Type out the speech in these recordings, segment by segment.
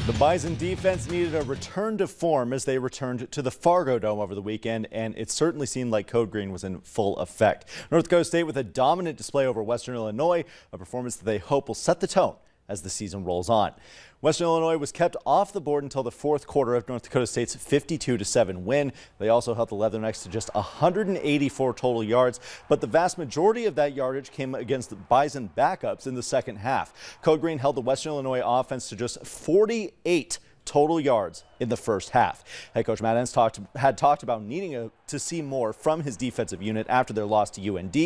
The Bison defense needed a return to form as they returned to the Fargo Dome over the weekend, and it certainly seemed like Code Green was in full effect. North Dakota State with a dominant display over Western Illinois, a performance that they hope will set the tone as the season rolls on. Western Illinois was kept off the board until the fourth quarter of North Dakota State's 52-7 win. They also held the Leathernecks to just 184 total yards, but the vast majority of that yardage came against the Bison backups in the second half. Code Green held the Western Illinois offense to just 48 total yards in the first half. Head coach Matt Entz had talked about needing to see more from his defensive unit after their loss to UND,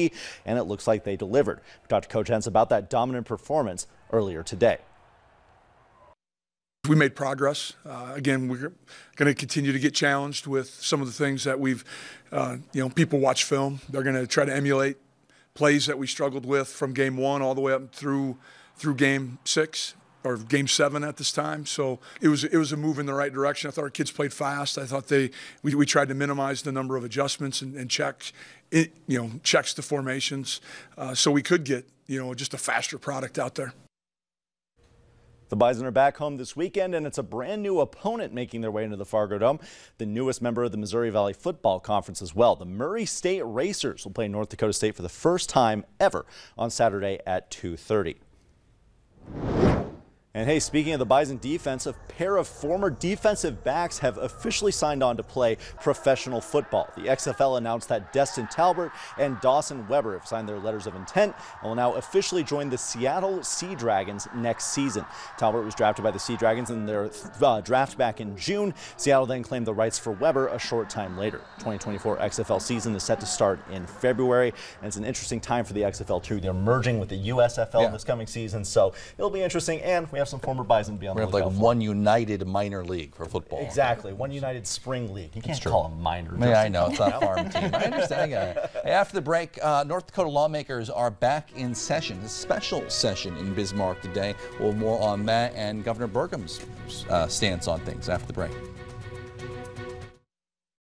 and it looks like they delivered. We talked to Coach Entz about that dominant performance earlier today. We made progress. Again, we're going to continue to get challenged with some of the things that we've, people watch film. They're going to try to emulate plays that we struggled with from game 1 all the way up through game 6 or game 7 at this time. So it was a move in the right direction. I thought our kids played fast. I thought we tried to minimize the number of adjustments and checks to formations, so we could get just a faster product out there. The Bison are back home this weekend, and it's a brand new opponent making their way into the Fargo Dome, the newest member of the Missouri Valley Football Conference as well. The Murray State Racers will play North Dakota State for the first time ever on Saturday at 2:30. And hey, speaking of the Bison defense, a pair of former defensive backs have officially signed on to play professional football. The XFL announced that Destin Talbert and Dawson Weber have signed their letters of intent and will now officially join the Seattle Sea Dragons next season. Talbert was drafted by the Sea Dragons in their draft back in June. Seattle then claimed the rights for Weber a short time later. 2024 XFL season is set to start in February, and it's an interesting time for the XFL too. They're merging with the USFL this coming season, so it'll be interesting, and we have some former Bison be on the lookout. We have like one united minor league for football. Exactly, one united spring league. You can't call them minor. Yeah, I know, it's not a farm team. I understand. After the break, North Dakota lawmakers are back in session, a special session in Bismarck today. We'll have more on that and Governor Burgum's stance on things after the break.